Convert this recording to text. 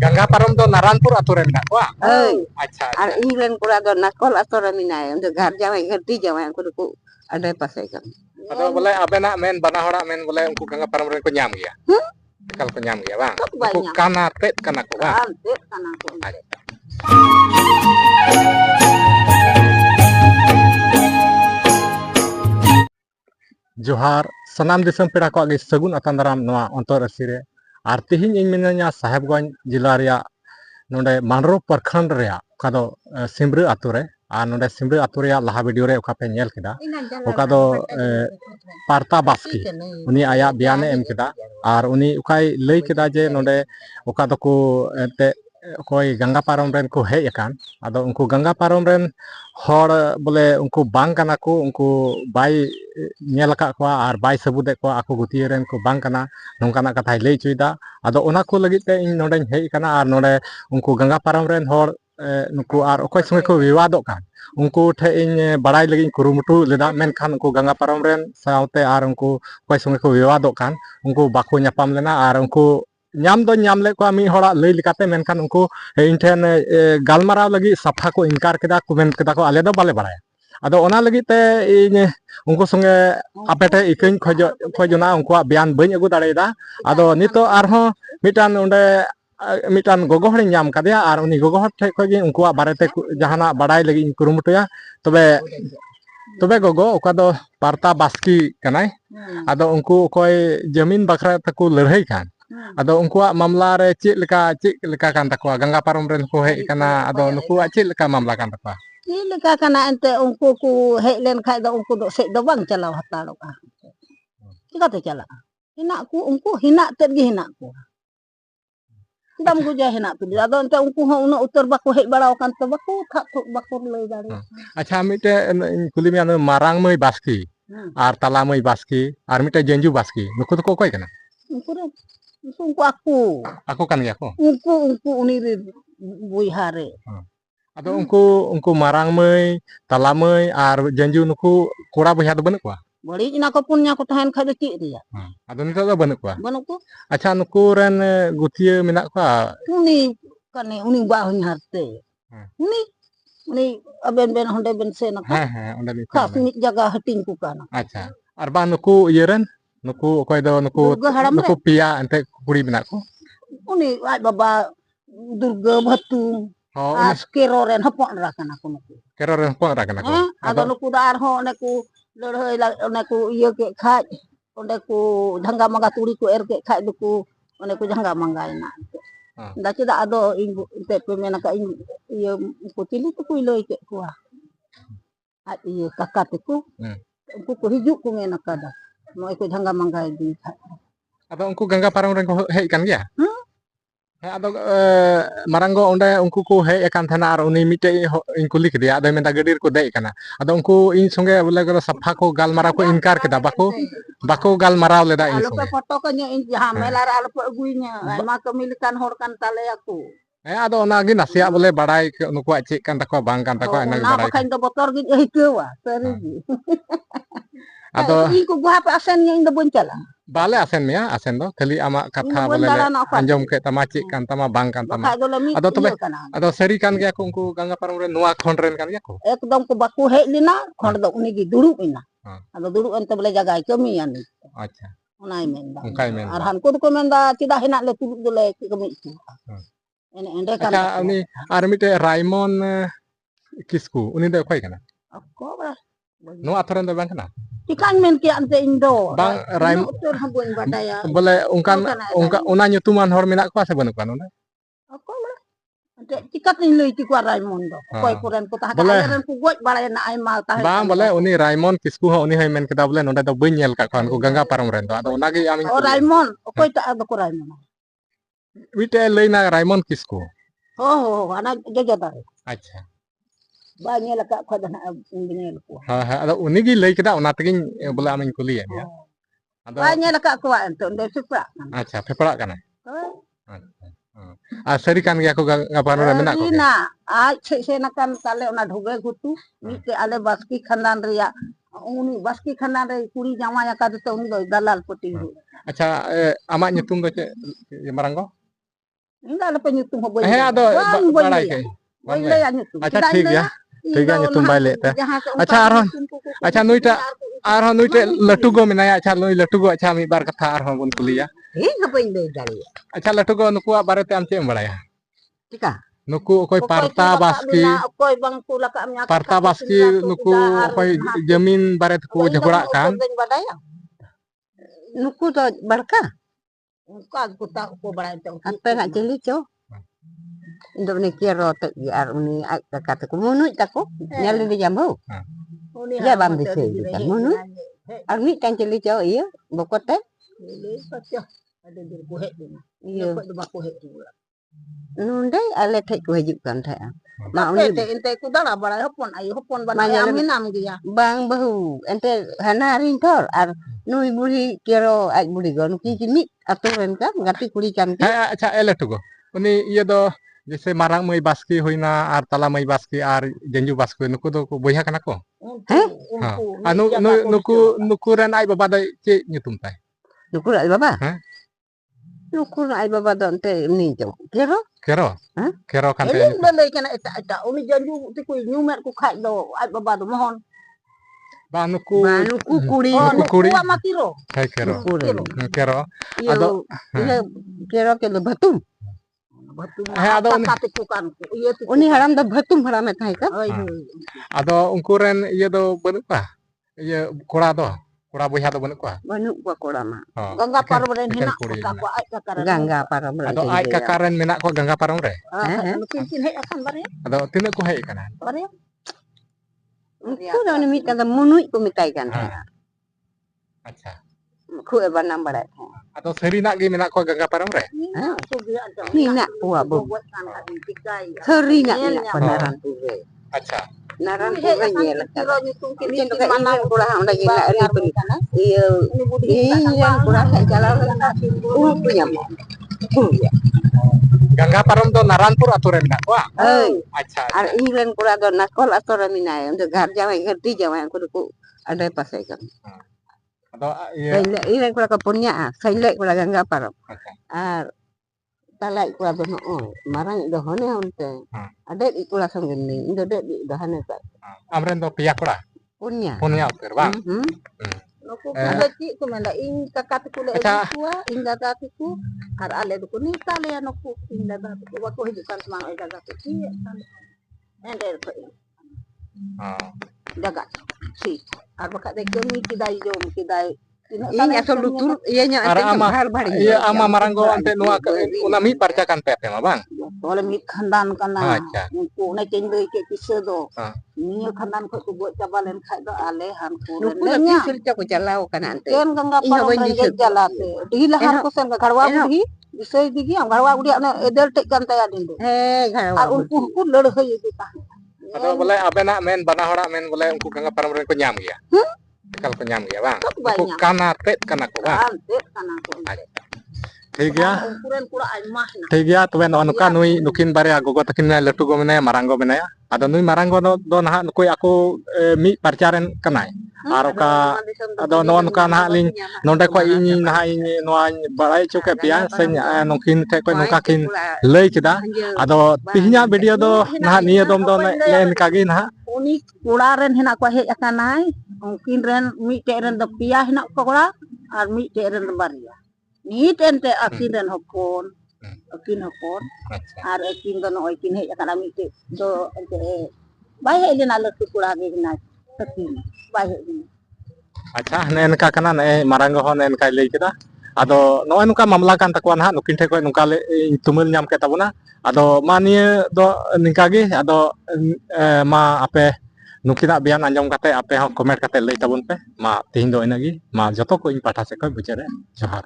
Gangga Parom do Naranpur atu ren nak wah. Acha. Ar ingren kura do nakol atu ren minai untuk gar jawai gerti jawai aku duku ada pasai kan. Ado boleh abena men bana hora men boleh ungku Gangga Parom ren ko nyam ya. Tekal ko nyam ya bang. Ku kana tet kana ko bang. Tet kana ko. Johar sanam disam pera ko agi sagun atan daram noa ontor asire ar tihin ing minanya Sahebganj jila ria nonde Manro Parkhand ria kado Simbre atu re ar nonde Simbre atu ria laha video re oka pe nyel keda oka do Parta Baski uni aya biane em keda ar uni ukai lei keda je nonde oka do ko te koy Gangga Parom ren ko hej akan ado unku Gangga Parom ren hor bole unku bang kana ko unku bai nyel ka ko ar bai sabudek ko aku guti ren ko bang kana nongkana kathay lei chuida ado ona ko lagi te ing nonde hej kana ar nonde unku Gangga Parom ren hor nuku ar okoy sungai ko wiwadok kan unku the ing barai lagi kurumutu leda menkhan unku Gangga Parom ren saute ar unku okoy sungai ko wiwadok kan unku bako nyapam lena ar unku nyam do nyam le ko mi hora lei likate menkhan unku ᱤᱧ ᱴᱷᱮᱱ ᱜᱟᱞᱢᱟᱨᱟᱣ ᱞᱟᱹᱜᱤᱫ ᱥᱟᱯᱷᱟ ᱠᱚ ᱤᱱᱠᱟᱨ ᱠᱮᱫᱟ ᱠᱚ ᱢᱮᱱ ᱠᱮᱫᱟ ᱠᱚ ᱟᱞᱮ ᱫᱚ ᱵᱟᱞᱮ ᱵᱟᱲᱟᱭᱟ ᱟᱫᱚ ᱚᱱᱟ ᱞᱟᱹᱜᱤᱫ ᱛᱮ ᱤᱧ ᱩᱱᱠᱩ ᱥᱚᱸᱜᱮ ᱟᱯᱮ ᱴᱷᱮᱱ ᱤᱠᱟᱹᱧ ᱠᱷᱚᱡᱚᱜᱼᱟ ᱩᱱᱠᱩᱣᱟᱜ ᱵᱮᱭᱟᱱ ᱵᱟᱹᱧ ᱟᱹᱜᱩ ᱫᱟᱲᱮᱭᱟᱫᱟ ᱟᱫᱚ ᱱᱤᱛᱚᱜ ᱟᱨᱦᱚᱸ ᱢᱤᱫᱴᱟᱱ ᱚᱸᱰᱮ ᱢᱤᱫᱴᱟᱱ ᱜᱚᱜᱚ ᱦᱚᱲᱤᱧ ᱧᱟᱢ ᱠᱟᱫᱮᱭᱟ ᱟᱨ ᱩᱱᱤ ᱜᱚᱜᱚ ᱦᱚᱲ ᱴᱷᱮᱡ ᱠᱷᱚᱡ ᱜᱮ ᱩᱱᱠᱩᱣᱟᱜ ᱵᱟᱨᱮᱛᱮ ᱡᱟᱦᱟᱱᱟᱜ ᱵᱟᱰᱟᱭ ᱞᱟᱹᱜᱤᱫ ᱤᱧ ᱠᱩᱨᱩᱢᱩᱴᱩᱭᱟ ᱛᱚᱵᱮ ᱜᱚᱜᱚ ᱚᱠᱟ ᱫᱚ ᱯᱟᱨᱛᱟ ᱵᱟᱥᱠᱤ ᱠᱟᱱᱟᱭ ᱟᱫᱚ ᱩᱱᱠᱩ ᱚᱠᱚᱭ ᱡᱟᱢᱤᱱ ᱵᱟᱠᱷᱨᱟ ᱛᱮᱠᱚ ᱞᱟᱹᱲᱦᱟᱹᱭ ᱠᱟᱱ ᱟᱫᱚ ᱩᱱᱠᱩᱣᱟᱜ ᱢᱟᱢᱞᱟ ᱨᱮ ᱪᱮᱫ ᱞᱮᱠᱟ ᱠᱟᱱ ᱛᱟᱠᱚᱣᱟ Gangga Parom ᱨᱮᱱ ko hej kana ado nukuwag chil ka mamla kan takwa Leka kana ente unku ku hej len khay do unku do sek do bang chalaw hatalok ah. Kita te chala. Hinak ku unku hinak tet gi hinak ku. Dam ku ja hinak tu ado ente unku ho uno utor bako hej baraw kan to bako thak bako lei dari. Acha mite kuli mi anu marang mai baski ar tala mai baski ar mite Jenju baski nuku ko koy kana Unku re unku aku kan ya ko unku uni bui hare. Ado unku marang mai tala mai ar Jenju nuku kora boya do banuk kwa Bari ina ko punya ko tahan khay do cik dia. Ado nito do banuk kwa Banuk ko acha nuku ren gutia menak kwa uni kane uni ba hunya harte uni aben ben honde ben sen ka onde ni ka sini jaga hating ku kana acha ar ba nuku yeren nuku okoy do nuku pia ante kuri menak ko uni ai baba Durga Batu Kero ren hapon ra kana ko nuku kero ren hapon ra kana ko ado nuku dar ho neku leureui neku ieu ke khaj onde ku jangga mangga turi ku er ke khaj duku onde ku jangga mangga ina da cida ado ing te pemena ka ing ieu ku tili tu ku leuy ke ku at ieu kakat ku ku hijuk ku mena kada no ku jangga mangga di ado unku Gangga Parom ren ko hej kan ya ado maranggo onde unku ko hej akan thana ar uni mite ing kuli kedia ado menta gadir ko dej kana ado unku ing songe bole ko safa ko galmara ko inkar keda bako galmarau leda ing songe foto ko nya ing melar alpo aguinya ma kemilikan hor kan tale aku ado ona gi nasia bole barai nukuak cik kan takwa bang kan takwa enak barai kan do botor gi hikewa serigi ado iko gua apa asen nya ing do boncala Bale asen mea asen do kali ama katha bole anjom ke tama cik kan tama bang kan tama ado tobe ado seri kan ge aku unku Gangga Parom ren nuwa khon ren kan ge ko ekdom ko baku hej lina khon do uni gi duruk ina ado duruk ente bole jaga kami yani acha onai men ungkai men arhan ko menda tidak hinak le turuk dole kami itu ende kan acha uni ar mite Raimon Kisku uni do koy kana ko ba no atoran do bang kana ikan men ki ante indo bang Raim tur habun badaya boleh ungkan una nyutuman hor menak ko ase banuk kan ona ako ba ante tikat ni leuy ti ko Raimon do koy kuren ko tah ren ku goj balay na ay mal tah bang boleh uni Raimon Kisku ho uni hay men keda boleh nonde do bañ nyel ka kan ko Gangga Parom ren do ado ona gi amin Raimon koy ta ado ko Raimon wite leuy na Raimon Kisku ana jajadar acha banyak lah kak pada nak ingin aku. Ada uni gi leuy keda ona tegin boleh amin kuli ya Banyak lah kak kuat untuk ndo seprak. Acha peprak kana seri kan ge aku Gangga Parom ren menak ko ina se nakan tale ona dhoge gutu mite ale baski khandan riya uni baski khandan re kuri jama ya kadu to uni do dalal poti acha amak nyutum do ce maranggo Enggak ada penyutum hok bayi. Ado barai ke. Bayi laya nyutum. Acha ठीक गया ठीक है nyutum bai le ta acha arhon nuite latu go menaya acha loi latu go acha mi bar katha arhon bun kuliya Enggak bayi laya dari. acha latu go nukuak barete am cem baraya Tika. nuku okoi Parta Baski Okoi bang pula kami Parta Baski nuku okoi jamin baret ku jagorak kan nuku to barka nuka aku tak ko barai to apa nak jeli cho Indo ni kiro te ar ni ai kata ku munut tako nyali di jambu ya bam di sini kan munut ar ni kan jeli cho iya bokote ada di ku he iya ko he nunde ale thai ku hijuk kan thai mau ni ente ku dala barai hopon ban amin am dia bang bahu ente hana ring thor ar nui buri kiro ai buri gon ki kini aturan kan ngati kulikan acha ele tugo uni iya do jese marang mai baski hoina ar tala mai baski ar jenju baski nuku do ku boya kana ko anu nuku ren ai baba da ce nyutum tai nuku ai baba nuku ai baba do ente ni jo kero kan te ini balai kana eta uni janju ti ku nyumer ku khai do ai baba do mohon ba nuku kuri ma kiro hai kero ado kero ke batum ado uni haram da batum haram thai ka ado ungkuren iya do banuk pa iya kora boya do banuk pa banuk pa kora ma gangga parom ren hina ko ai kakaran gangga parom ren ado ai kakaran menak ko gangga parom re mungkin hei akan bare ado tinak ko hei kana bare ku da ni mita da munui ko mitai kan acha ku e banam bare atau seri nak gi menak ko gangga parom re ni nak ku abu seri nak panaran tu acha naran tu ye la kiro nyutung kini to mana ku lah unda gi nak ri pun iya ku lah sai jalan punya gangga parom do naranpur aturen nak wa acha ar inglen ku lah do nakol aturen minai untuk garja mai gerti jawa ku ada pasai kan atau iya inglen ku lah punya sai lek ku lah gangga parom ar talai ku lah do marang do hone onte ada ku lah song geni indo de do hane sa amren do pia ku lah punya utir bang Nuku kada ci ku menda ing kakati ku le tua ing dadati ku ar ale du ni tale nuku ing dadati ku wa ko hidupan semang ing dadati ci ende ko dagat si ar baka de kemi kidai jom kidai ini asal lutur iya nya iya ama maranggo ante nuak una mi parcakan pepe mah bang oleh mi khandan kana ku na cendei ke kise do ni khandan ko buat cabalen khai do ale han ku nya silca ko jalau kana ante ken gangga pa jalate di lahar ko sen garwa budi bisai digi am garwa budi ana edel tek kan ta adin do garwa unku ku lड़ hei kita ado boleh abena men bana hora men boleh unku gangga param ren ko nyam ya kalau penyam ya bang, kana tet kana ko bang. ठीक गया तबे नोका नुई नुकिन बारे गोगो तकिन लटु गो मेने मारांगो मेने आदो नुई मारांगो दो नहा नुकोय ako mi parcaren kanai ar oka ado nonka nहा लिंग नोंडे को इनि नहा इनि नोआ बाराय चुके पिया सेन नोकिन ते को नोका किन लई केदा आदो तिहिया वीडियो दो नहा निया दम दो लेन कागे नहा उनी कोड़ा रेन हेना को हेज अकानाय उनकिन रेन मी ते रेन द पिया हेना को कोड़ा ar mi te rain Bariya ni tente akin dan hopon akin hopon ar akin do no akin he akana mi te do ente bai he dina letu kula ge na takin bai he dina acha nen ka kana ne marango hon nen kai lei kita ado no nuka mamla kan takwan ha nukin te ko nuka le tumul nyam ke tabuna ado mania do ningka ge ado ma ape nukina bian anjom kate ape ho comment kate lei tabun pe ma tihin do inagi ma joto ko in patha se ko buchere johar